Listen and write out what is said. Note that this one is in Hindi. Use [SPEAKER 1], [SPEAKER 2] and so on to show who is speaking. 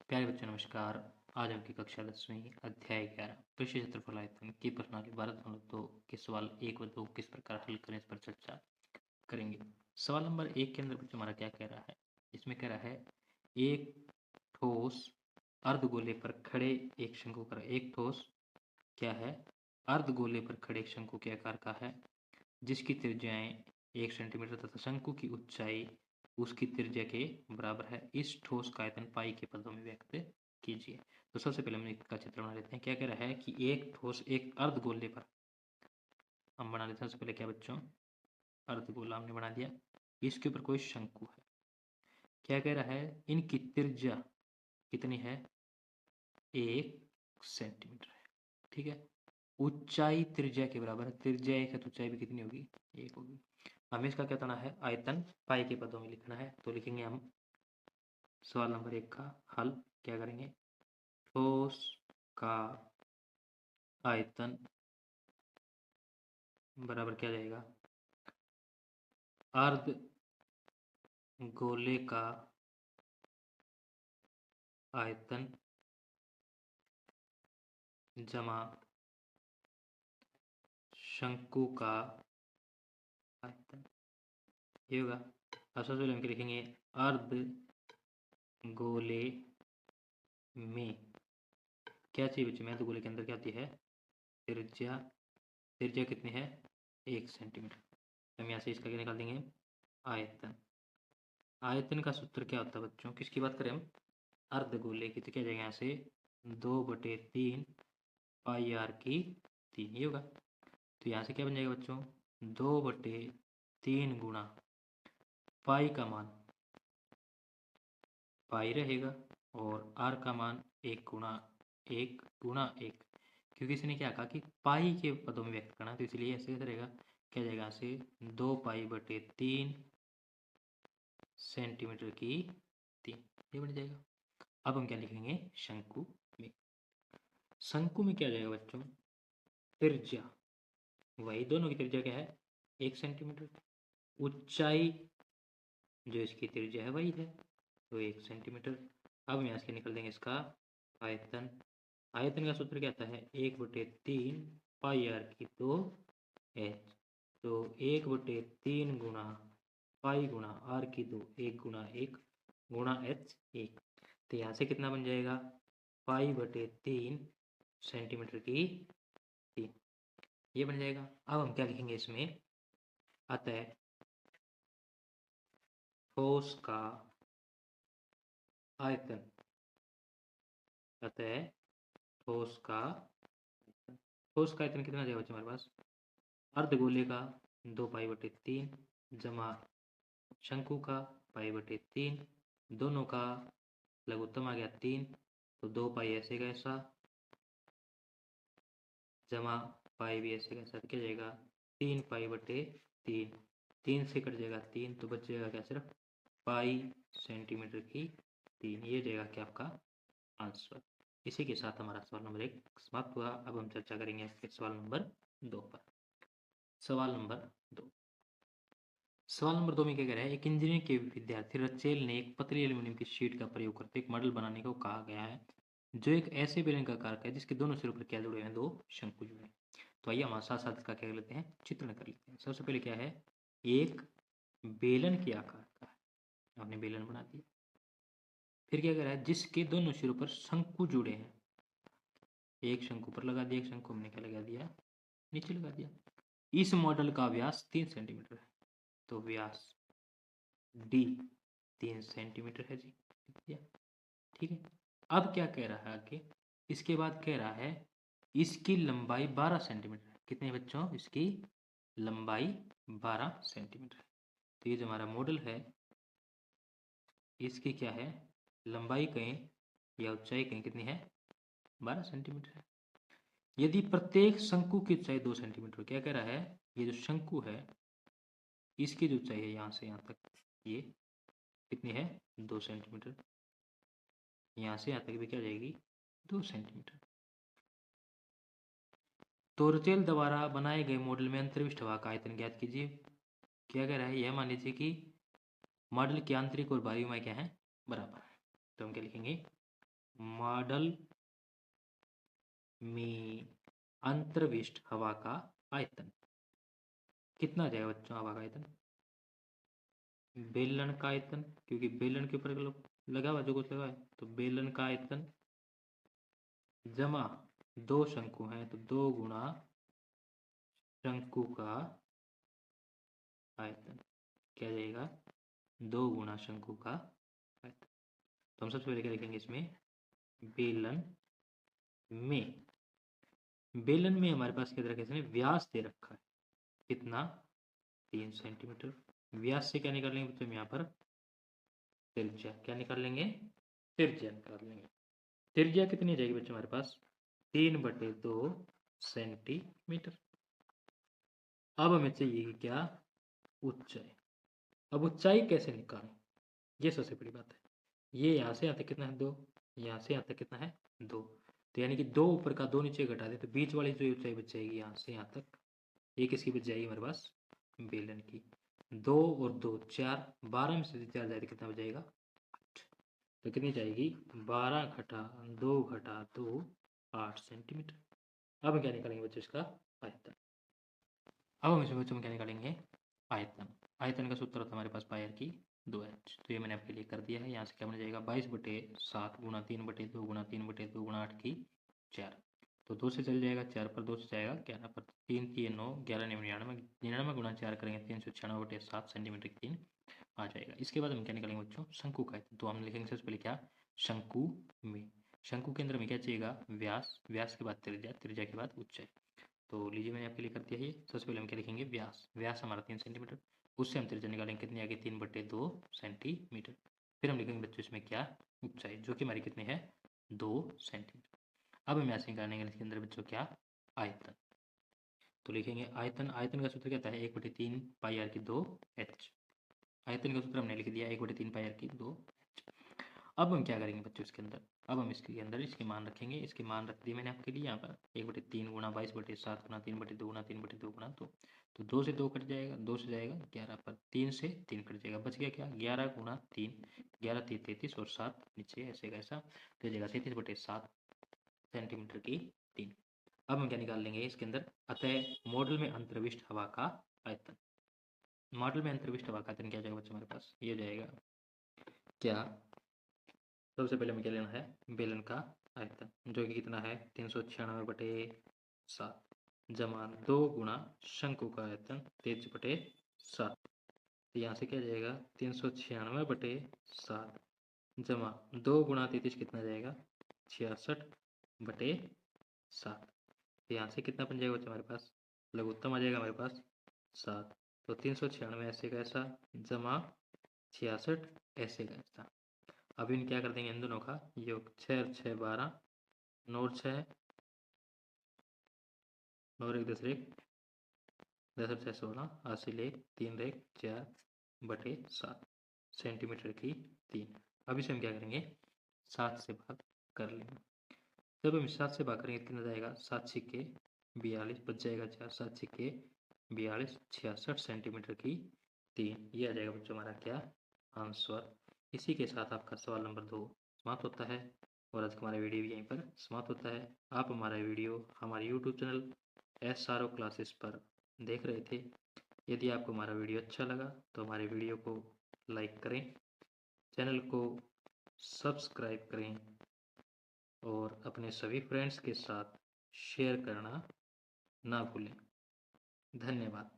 [SPEAKER 1] प्यारे बच्चों नमस्कार। आज आपकी कक्षा 10वीं अध्याय 11 पृष्ठ क्षेत्रफल आयतन की प्रणाली 12.2 के सवाल 1 व 2 किस प्रकार हल करें इस पर चर्चा करेंगे। सवाल नंबर 1 के अंदर बच्चों हमारा क्या कह रहा है? इसमें कह रहा है एक ठोस अर्धगोले पर खड़े एक शंकु का एक ठोस क्या है? अर्धगोले पर खड़े एक शंकु के आकार का है जिसकी त्रिज्याएं 1 सेंटीमीटर तथा शंकु की ऊंचाई उसकी त्रिज्या के बराबर है। इस ठोस का आयतन पाई के पदों में व्यक्त कीजिए। तो सबसे पहले हम इसका चित्र बना लेते हैं। क्या कह रहा है कि एक ठोस एक अर्धगोले पर हम बना लेते हैं। सबसे पहले क्या बच्चों, अर्धगोला हमने बना दिया, इसके ऊपर कोई शंकु है। क्या कह रहा है, इनकी त्रिज्या कितनी है? 1 सेंटीमीटर है। ठीक है, ऊंचाई त्रिज्या के बराबर है। त्रिज्या 1 है तो ऊंचाई भी कितनी होगी? 1 होगी। हमें इसका क्या करना है? आयतन पाई के पदों में लिखना है। तो लिखेंगे हम सवाल नंबर 1 का हल। क्या करेंगे? ठोस का आयतन बराबर क्या जाएगा? अर्ध गोले का आयतन जमा शंकु का आयतन, ये होगा। अब सबसे पहले हम लिखेंगे अर्ध गोले में क्या चाहिए बच्चे में? अर्ध गोले के अंदर क्या होती है? त्रिज्या। त्रिज्या कितनी है? 1 सेंटीमीटर। हम यहाँ से इसका क्या निकाल देंगे? आयतन। आयतन का सूत्र क्या होता है बच्चों? किसकी बात करें हम? अर्धगोले की। तो क्या जाएगा यहाँ से? 2/3 पाई आर की 3, ये होगा। तो यहाँ से क्या बन जाएगा बच्चों? 2/3 गुणा पाई का मान पाई रहेगा और आर का मान 1 गुणा 1 गुणा 1, क्योंकि इसने क्या कहा कि पाई के पदों में व्यक्त करना है, तो इसलिए ऐसे रहेगा। क्या जाएगा यहाँ से? 2π/3 सेंटीमीटर की 3, ये बन जाएगा। अब हम क्या लिखेंगे? शंकु में। शंकु में क्या जाएगा बच्चों? त्रिज्या, वही दोनों की त्रिज्या क्या है? 1 सेंटीमीटर। ऊंचाई जो इसकी त्रिज्या है वही है, तो 1 सेंटीमीटर। अब हम यहाँ से निकल देंगे इसका आयतन। आयतन का सूत्र क्या आता है? 1/3 पाई आर की 2 एच। तो 1/3 गुणा पाई गुणा आर की 2, 1 गुणा 1 गुणा एच 1। तो यहाँ से कितना बन जाएगा? पाई/3 सेंटीमीटर की 3, ये बन जाएगा। अब हम क्या लिखेंगे इसमें? अतः ठोस का आयतन, अतः ठोस का आयतन कितना जाएगा बच्चे हमारे पास? अर्धगोले का 2π/3 जमा शंकु का पाई/3, दोनों का लघुत्तम आ गया 3, तो 2 पाई ऐसे का ऐसा जमा पाई भी ऐसे का ऐसा, क्या जाएगा? 3π/3, 3 से कट जाएगा 3, तो बच जाएगा क्या? सिर्फ पाई सेंटीमीटर की 3, ये जाएगा क्या आपका आंसर। इसी के साथ हमारा सवाल नंबर 1 समाप्त हुआ। अब हम चर्चा करेंगे फिर सवाल नंबर 2 पर। सवाल नंबर 2। सवाल नंबर 2 में क्या कह रहा है? एक इंजीनियरिंग के विद्यार्थी रचेल ने एक पतली एल्यूमिनियम की शीट का प्रयोग करके एक मॉडल बनाने को कहा गया है जो एक ऐसे बेलन का आकार का है जिसके दोनों सिरों पर क्या जुड़े हैं? 2 शंकु जुड़े हैं। तो आइए हम साथ साथ इसका क्या कर लेते हैं? चित्रण कर लेते हैं। सबसे पहले क्या है? एक बेलन के आकार का है, हमने बेलन बना दिया। फिर क्या कह रहा है? जिसके दोनों सिरों पर शंकु जुड़े हैं। एक शंकु पर लगा दिया, एक शंकु हमने क्या लगा दिया? नीचे लगा दिया। इस मॉडल का व्यास 3 सेंटीमीटर है, तो व्यास डी 3 सेंटीमीटर है जी, ठीक है। अब क्या कह रहा है आगे? इसके बाद कह रहा है इसकी लंबाई 12 सेंटीमीटर है। कितने बच्चों? इसकी लंबाई 12 सेंटीमीटर है। तो ये जो हमारा मॉडल है इसकी क्या है? लंबाई कहें या ऊंचाई कहें, कितनी है? 12 सेंटीमीटर है। यदि प्रत्येक शंकु की ऊंचाई 2 सेंटीमीटर, क्या कह रहा है? ये जो शंकु है इसकी जो ऊंचाई है यहाँ से यहाँ तक, ये कितनी है? 2 सेंटीमीटर। यहाँ से यहाँ तक भी क्या जाएगी? 2 सेंटीमीटर। तोरचेल द्वारा बनाए गए मॉडल में अंतर्विष्ट हवा का आयतन ज्ञात कीजिए। क्या कह रहा है? यह मान लीजिए कि मॉडल की आंतरिक और बाह्य क्या है? बराबर है। तो हम क्या लिखेंगे? मॉडल में अंतर्विष्ट हवा का आयतन कितना आ जाएगा बच्चों? हवा का आयतन, बेलन का आयतन, क्योंकि बेलन के ऊपर लगा हुआ जो कुछ लगा है, तो बेलन का आयतन जमा दो शंकु हैं तो 2 गुणा शंकु का आयतन क्या जाएगा? 2 गुणा शंकु का आयतन। तो हम सबसे पहले क्या लिखेंगे इसमें? बेलन में हमारे पास क्या दे रखा है? व्यास दे रखा है कितना? 3 सेंटीमीटर। व्यास से क्या निकाल लेंगे बच्चों? यहाँ पर त्रिज्या, क्या निकाल लेंगे? त्रिज्या निकाल लेंगे। त्रिज्या कितनी जाएगी बच्चों हमारे पास? 3/2 सेंटीमीटर। अब हमें चाहिए क्या? ऊंचाई। अब ऊंचाई कैसे निकालें? ये सबसे बड़ी बात है। ये यहाँ से यहाँ तक कितना है? 2। यहाँ से यहाँ तक कितना है? 2। तो यानी कि 2 ऊपर का 2 नीचे घटा दे तो बीच वाली जो ऊंचाई बच जाएगी यहाँ से यहाँ तक, ये किसकी बच जाएगी हमारे पास? बेलन की। 2 और 2 4, 12 में से 4 जाए तो कितना बच जाएगा? 8। तो कितनी जाएगी? 12 घटा 2 घटा 2 8 सेंटीमीटर। अब हम क्या निकालेंगे बच्चों? इसका आयतन। अब हम इसमें बच्चों क्या निकालेंगे? आयतन। आयतन का सूत्र होता है हमारे पास पाई की 2h। तो ये मैंने आपके लिए कर दिया है। यहाँ से क्या बन जाएगा? 22/7 गुणा 3/2 गुणा 3/2 गुणा 8 की 4। तो 2 से चल जाएगा, 4 पर 2 से जाएगा 11 पर, 3 3 9 11 99 99 गुणा 4 करेंगे 396/7 सेंटीमीटर की 3 आ जाएगा। इसके बाद हम क्या निकालेंगे बच्चों? शंकु का आयतन। तो हम लिखेंगे सबसे पहले क्या? शंकु में। शंकु के अंदर में क्या चाहिएगा? व्यास, व्यास के बाद त्रिज्या, त्रिज्या के बाद ऊंचाई। तो लीजिए मैंने आपके लिए कर दिया ये। सबसे पहले हम क्या लिखेंगे? व्यास। व्यास हमारा 3 सेंटीमीटर, उससे हम त्रिज्या निकालेंगे कितनी आगे? 3/2 सेंटीमीटर। फिर हम लिखेंगे बच्चों इसमें क्या? ऊंचाई, जो कि हमारी कितनी है? 2 सेंटीमीटर। अब हम ऐसे निकालेंगे इसके अंदर बच्चों क्या? आयतन। तो लिखेंगे आयतन। आयतन का सूत्र क्या था? 1/3 पाई आर की 2h। आयतन का सूत्र हमने लिख दिया 1/3 पाई आर की 2h। अब हम क्या करेंगे बच्चों इसके अंदर? अब हम इसके अंदर इसके मान रखेंगे। इसके मान रख दिए मैंने आपके लिए यहाँ पर 1/3 गुणा 22/7 गुणा 3/2 गुणा 3/2 गुणा 2। तो 2 से 2 कट जाएगा, 2 से जाएगा 11 पर, 3 से 3 कट जाएगा, बच गया क्या? 11 गुणा 3, 11 3 33 और 7 नीचे ऐसे का ऐसा, तो जाएगा 33/7 सेंटीमीटर की 3। अब हम क्या निकाल लेंगे इसके अंदर? अतः मॉडल में अंतर्विष्ट हवा का आयतन। मॉडल में अंतर्विष्ट हवा का आयतन क्या जाएगा बच्चों हमारे पास? ये जाएगा क्या? सबसे पहले हमें क्या लेना है? बेलन का आयतन, जो कि कितना है? 396/7 जमा 2 गुणा शंकु का आयतन 33/7। तो यहाँ से क्या जाएगा? 396/7 जमा 2 गुणा 33 कितना जाएगा? 66/7। तो यहाँ से कितना बन जाएगा बच्चा हमारे पास? लघुत्तम आ जाएगा हमारे पास 7। तो 396 ऐसे का ऐसा जमा 66 ऐसे का ऐसा। अब इन क्या कर देंगे? इन दोनों का योग। 6 और 6 12, 9 और 6 9 और 1 10 1, 10 और 6 16, 80 ले 3 1 4/7 सेंटीमीटर की 3। अब इसे हम क्या करेंगे? 7 से भाग कर लेंगे। जब हम 7 से भाग करेंगे कितना जाएगा? 7 छिक्के 42 बच जाएगा 4, 7 छिक्के 42 66 सेंटीमीटर की 3। ये आ जाएगा बच्चों हमारा क्या? आंसर। इसी के साथ आपका सवाल नंबर 2 समाप्त होता है और आज का हमारा वीडियो भी यहीं पर समाप्त होता है। आप हमारा वीडियो हमारे YouTube चैनल SRO क्लासेस पर देख रहे थे। यदि आपको हमारा वीडियो अच्छा लगा तो हमारे वीडियो को लाइक करें, चैनल को सब्सक्राइब करें और अपने सभी फ्रेंड्स के साथ शेयर करना ना भूलें। धन्यवाद।